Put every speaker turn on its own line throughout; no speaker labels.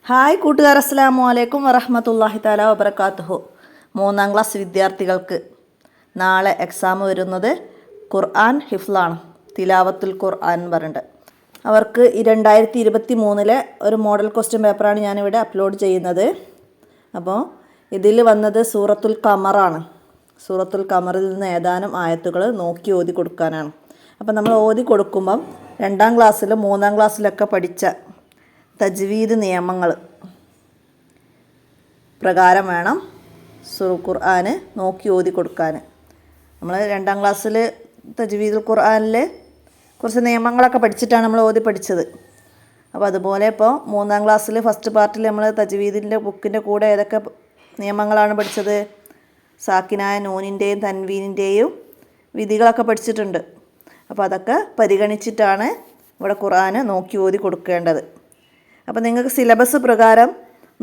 Hi കൂട്ടുകാർ, അസ്സലാമു അലൈക്കും വറഹ്മത്തുള്ളാഹി തആല വബറകാതുഹു. 3ാം ക്ലാസ് വിദ്യാർത്ഥികൾക്ക് നാളെ എക്സാം വരുന്നത് ഖുർആൻ ഹിഫ്ലാണ്. തിലാവത്തുൽ ഖുർആൻ എന്ന് പറഞ്ഞിട്ട് അവർക്ക് 2023 ഒരു മോഡൽ ക്വസ്റ്റ്യൻ പേപ്പറാണ് ഞാനിവിടെ അപ്ലോഡ് ചെയ്യുന്നത്. അപ്പോൾ ഇതിൽ വന്നത് സൂറത്തുൽ ഖമറാണ്. സൂറത്തുൽ ഖമറിൽ നിന്ന് ഏതാനും ആയത്തുകൾ നോക്കി ഓതി കൊടുക്കാനാണ്. അപ്പോൾ നമ്മൾ ഓതി കൊടുക്കുമ്പം 2ാം ക്ലാസ്സിലും 3ാം ക്ലാസ്സിലൊക്കെ പഠിച്ച തജ്വീദ് നിയമങ്ങൾ പ്രകാരം വേണം ഖുർആന് നോക്കി ഓതി കൊടുക്കാൻ. നമ്മൾ 2ാം ക്ലാസ്സിൽ തജ്വീദുൽ ഖുർആനിൽ കുറച്ച് നിയമങ്ങളൊക്കെ പഠിച്ചിട്ടാണ് നമ്മൾ ഓതി പഠിച്ചത്. അപ്പോൾ അതുപോലെ ഇപ്പോൾ 3ാം ക്ലാസ്സിൽ ഫസ്റ്റ് പാർട്ടിൽ നമ്മൾ തജ്വീദിൻ്റെ ബുക്കിൻ്റെ കൂടെ ഏതൊക്കെ നിയമങ്ങളാണ് പഠിച്ചത്? സാക്കിനായ നൂനിൻ്റെയും തൻവീനിൻ്റെയും വിധികളൊക്കെ പഠിച്ചിട്ടുണ്ട്. അപ്പോൾ അതൊക്കെ പരിഗണിച്ചിട്ടാണ് ഇവിടെ ഖുർആന് നോക്കി ഓതി കൊടുക്കേണ്ടത്. അപ്പോൾ നിങ്ങൾക്ക് സിലബസ് പ്രകാരം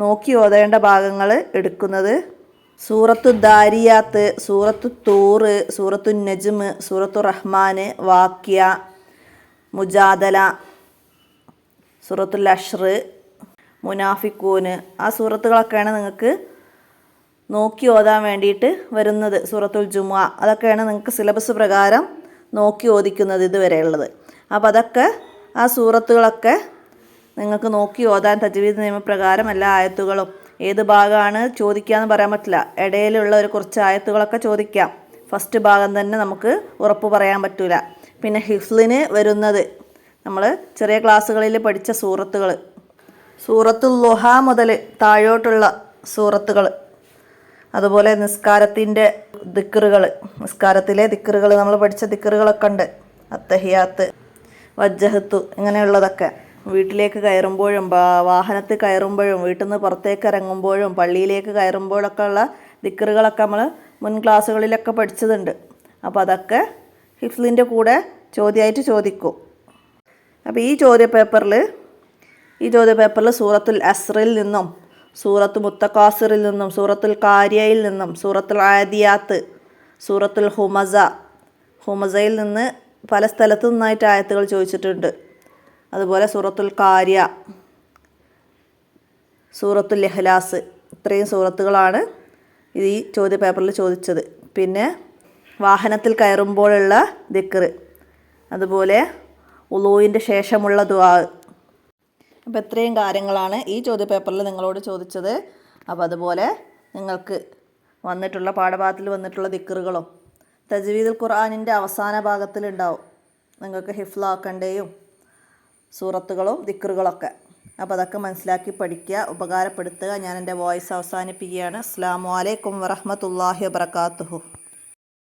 നോക്കി ഓതേണ്ട ഭാഗങ്ങൾ എടുക്കുന്നത് സൂറത്തു ദാരിയാത്ത്, സൂറത്തു തൂറ്, സൂറത്തു നജ്മ്, സൂറത്തു റഹ്മാൻ, വാക്യ, മുജാദല, സൂറത്തുൽ അഷ്ർ, മുനാഫിക്കൂന്, ആ സൂറത്തുകളൊക്കെയാണ് നിങ്ങൾക്ക് നോക്കി ഓതാൻ വേണ്ടിയിട്ട് വരുന്നത്. സൂറത്തുൽ ജുമുഅ, അതൊക്കെയാണ് നിങ്ങൾക്ക് സിലബസ് പ്രകാരം നോക്കി ഓദിക്കുന്നത് ഇതുവരെയുള്ളത്. അപ്പോൾ അതൊക്കെ ആ സൂറത്തുകളൊക്കെ നിങ്ങൾക്ക് നോക്കി ഓതാൻ തജ്വീദ് നിയമപ്രകാരം എല്ലാ ആയത്തുകളും ഏത് ഭാഗമാണ് ചോദിക്കുകയെന്ന് പറയാൻ പറ്റില്ല. ഇടയിലുള്ള ഒരു കുറച്ച് ആയത്തുകളൊക്കെ ചോദിക്കാം. ഫസ്റ്റ് ഭാഗം തന്നെ നമുക്ക് ഉറപ്പ് പറയാൻ പറ്റില്ല. പിന്നെ ഹിഫ്ലിന് വരുന്നത് നമ്മൾ ചെറിയ ക്ലാസ്സുകളിൽ പഠിച്ച സൂറത്തുകൾ, സൂറത്തുൽ ളുഹ മുതൽ താഴോട്ടുള്ള സൂറത്തുകൾ, അതുപോലെ നിസ്കാരത്തിൻ്റെ ദിക്റുകൾ, നിസ്കാരത്തിലെ ദിക്റുകൾ നമ്മൾ പഠിച്ച ദിക്റുകളൊക്കെ ഉണ്ട്. അത്തഹിയാത്ത്, വജ്ജഹത്തു, ഇങ്ങനെയുള്ളതൊക്കെ വീട്ടിലേക്ക് കയറുമ്പോഴും വാഹനത്തിൽ കയറുമ്പോഴും വീട്ടിൽ നിന്ന് പുറത്തേക്ക് ഇറങ്ങുമ്പോഴും പള്ളിയിലേക്ക് കയറുമ്പോഴൊക്കെ ഉള്ള ദിക്റുകളൊക്കെ നമ്മൾ മുൻ ക്ലാസ്സുകളിലൊക്കെ പഠിച്ചതുണ്ട്. അപ്പോൾ അതൊക്കെ ഹിഫ്ലിൻ്റെ കൂടെ ചോദ്യമായിട്ട് ചോദിക്കും. അപ്പോൾ ഈ ചോദ്യപേപ്പറിൽ സൂറത്തുൽ അസ്റിൽ നിന്നും, സൂറത്ത് മുത്തഖാസിറിൽ നിന്നും, സൂറത്തുൽ കാരിയയിൽ നിന്നും, സൂറത്തുൽ ആദിയാത്ത്, സൂറത്തുൽ ഹുമസയിൽ നിന്ന് പല സ്ഥലത്തു നിന്നായിട്ട് ആയത്തുകൾ ചോദിച്ചിട്ടുണ്ട്. അതുപോലെ സൂറത്തുൽ കാരിയ, സൂറത്തുൽ ഇഖ്ലാസ്, ഇത്രയും സൂറത്തുകളാണ് ഈ ചോദ്യപേപ്പറിൽ ചോദിച്ചത്. പിന്നെ വാഹനത്തിൽ കയറുമ്പോഴുള്ള ദിക്റ്, അതുപോലെ ഉളൂവിൻ്റെ ശേഷമുള്ള ദുആ. അപ്പോൾ ഇത്രയും കാര്യങ്ങളാണ് ഈ ചോദ്യപേപ്പറിൽ നിങ്ങളോട് ചോദിച്ചത്. അപ്പോൾ അതുപോലെ നിങ്ങൾക്ക് വന്നിട്ടുള്ള പാഠഭാഗത്തിൽ വന്നിട്ടുള്ള ദിക്റുകളും തജ്വീദുൽ ഖുർആനിൻ്റെ അവസാന ഭാഗത്തിലുണ്ടാവും നിങ്ങൾക്ക് ഹിഫ്ലാക്കേണ്ടയും സൂറത്തുകളും ദിക്റുകളൊക്കെ. അപ്പോൾ അതൊക്കെ മനസ്സിലാക്കി പഠിക്കുക, ഉപകാരപ്പെടുത്തുക. ഞാൻ എൻ്റെ വോയിസ് അവസാനിപ്പിക്കുകയാണ്. അസ്സലാമു അലൈക്കും വറഹ്മത്തുള്ളാഹി വബറകാതുഹു.